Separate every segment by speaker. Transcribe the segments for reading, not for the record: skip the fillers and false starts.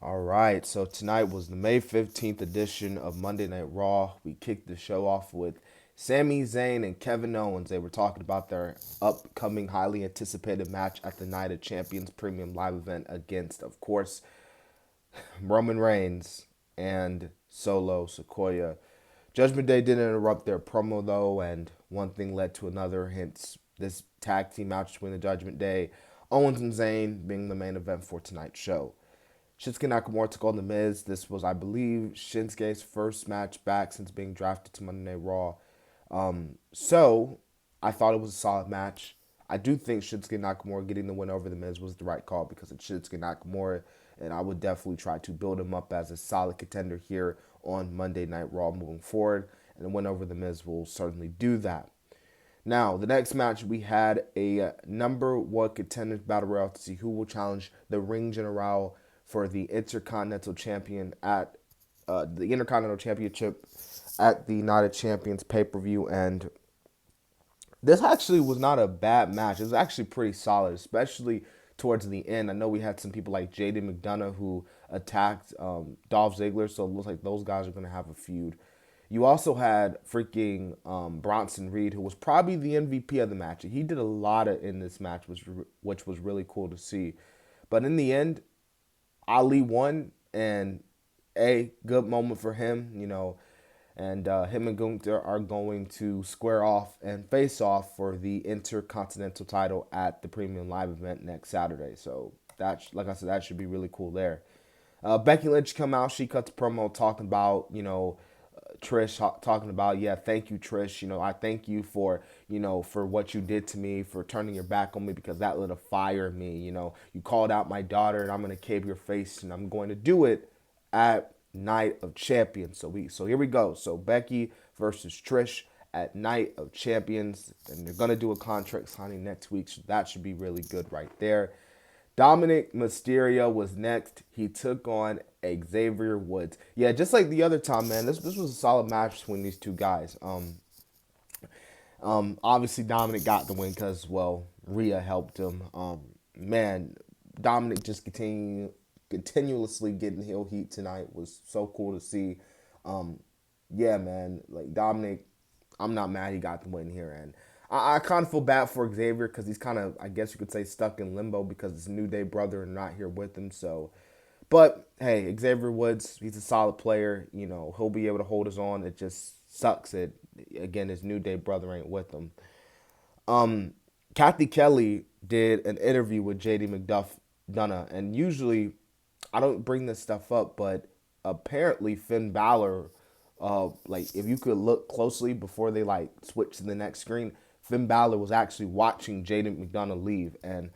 Speaker 1: All right, so tonight was the May 15th edition of Monday Night Raw. We kicked the show off with Sami Zayn and Kevin Owens. They were talking about their upcoming highly anticipated match at the Night of Champions Premium Live event against, of course, Roman Reigns and Solo Sequoia. Judgment Day didn't interrupt their promo though, and one thing led to another. Hence, this tag team match between the Judgment Day, Owens and Zayn being the main event for tonight's show. Shinsuke Nakamura took on The Miz. This was, I believe, Shinsuke's first match back since being drafted to Monday Night Raw. So, I thought it was a solid match. I do think Shinsuke Nakamura getting the win over The Miz was the right call because it's Shinsuke Nakamura, and I would definitely try to build him up as a solid contender here on Monday Night Raw moving forward, and the win over The Miz will certainly do that. Now, the next match, we had a number one contenders battle royal to see who will challenge the Ring General for the Intercontinental Champion at the Intercontinental Championship at the Night of Champions pay-per-view. And this actually was not a bad match. It was actually pretty solid, especially towards the end. I know we had some people like JD McDonough who attacked Dolph Ziggler, so it looks like those guys are going to have a feud. You also had freaking Bronson Reed, who was probably the MVP of the match. He did a lot in this match, which was really cool to see. But in the end, Ali won, and a good moment for him, and him and Gunther are going to square off and face off for the Intercontinental title at the Premium Live event next Saturday. So that, like I said, that should be really cool there. Becky Lynch come out. She cut the promo talking about, Trish talking about, yeah, thank you, Trish. I thank you for, for what you did to me, for turning your back on me because that lit a fire in me. You called out my daughter and I'm going to cave your face and I'm going to do it at Night of Champions. So here we go. So Becky versus Trish at Night of Champions, and they're going to do a contract signing next week. So that should be really good right there. Dominic Mysterio was next. He took on Xavier Woods. Yeah, just like the other time, man. This was a solid match between these two guys. Obviously Dominic got the win because Rhea helped him. Man, Dominic just continuously getting heel heat tonight was so cool to see. Yeah, man, like Dominic, I'm not mad he got the win here, and I kind of feel bad for Xavier because he's kind of, I guess you could say, stuck in limbo because his New Day brother and not here with him. So, but hey, Xavier Woods, he's a solid player. He'll be able to hold his own. It just sucks that again his New Day brother ain't with him. Kathy Kelly did an interview with JD McDonough, and usually I don't bring this stuff up, but apparently Finn Balor, like if you could look closely before they like switch to the next screen, Finn Balor was actually watching Jaden McDonough leave, and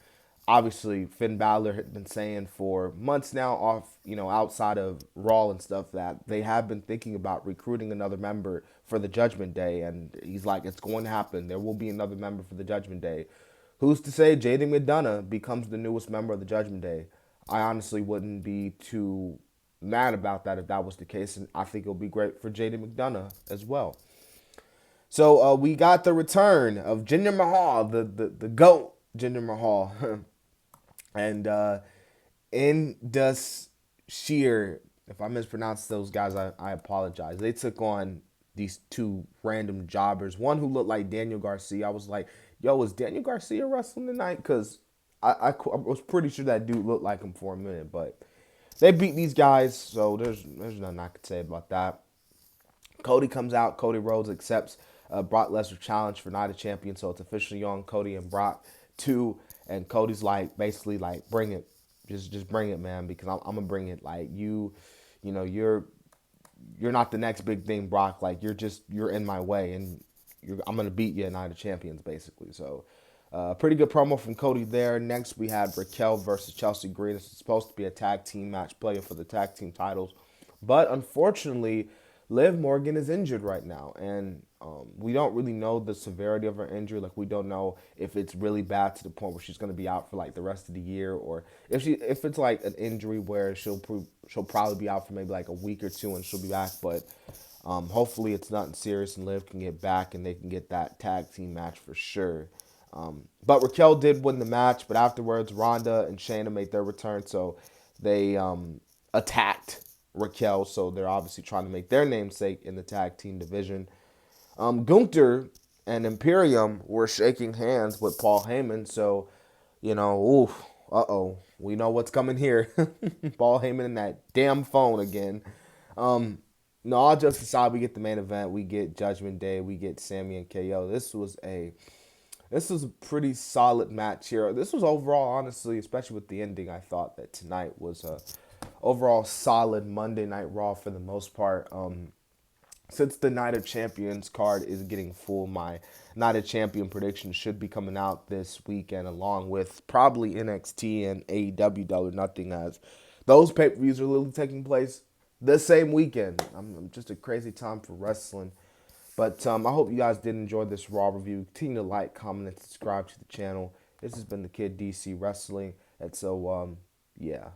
Speaker 1: obviously Finn Balor had been saying for months now, outside of Raw and stuff, that they have been thinking about recruiting another member for the Judgment Day, and he's like, it's going to happen. There will be another member for the Judgment Day. Who's to say Jaden McDonough becomes the newest member of the Judgment Day? I honestly wouldn't be too mad about that if that was the case, and I think it'll be great for Jaden McDonough as well. So we got the return of Jinder Mahal, the GOAT Jinder Mahal, and Indus Sheer. If I mispronounce those guys, I apologize. They took on these two random jobbers. One who looked like Daniel Garcia. I was like, yo, is Daniel Garcia wrestling tonight? Because I was pretty sure that dude looked like him for a minute. But they beat these guys, so there's nothing I could say about that. Cody comes out. Cody Rhodes accepts Brock Lesnar challenge for Night of Champions, so it's officially on Cody and Brock 2. And Cody's like, basically like, bring it, just bring it, man, because I'm gonna bring it. Like you're not the next big thing, Brock. Like you're in my way, and I'm gonna beat you at Night of Champions, basically. So. Pretty good promo from Cody there. Next, we had Raquel versus Chelsea Green. This is supposed to be a tag team match playing for the tag team titles. But unfortunately, Liv Morgan is injured right now. And we don't really know the severity of her injury. Like, we don't know if it's really bad to the point where she's going to be out for, like, the rest of the year. Or if it's, like, an injury where she'll probably be out for maybe, like, a week or two and she'll be back. But hopefully it's nothing serious and Liv can get back and they can get that tag team match for sure. But Raquel did win the match, but afterwards Ronda and Shayna made their return, so they attacked Raquel, so they're obviously trying to make their namesake in the tag team division. Gunther and Imperium were shaking hands with Paul Heyman, so, oof, we know what's coming here. Paul Heyman and that damn phone again. No, all jokes aside, we get the main event, we get Judgment Day, we get Sami and KO. This was a pretty solid match here. This was overall, honestly, especially with the ending, I thought that tonight was a overall solid Monday Night Raw for the most part. Since the Night of Champions card is getting full, my Night of Champion prediction should be coming out this weekend, along with probably NXT and AEW Double or Nothing, as those pay-per-views are literally taking place the same weekend. I'm just a crazy time for wrestling. But I hope you guys did enjoy this Raw review. Continue to like, comment, and subscribe to the channel. This has been the Kid DC Wrestling. And so, yeah.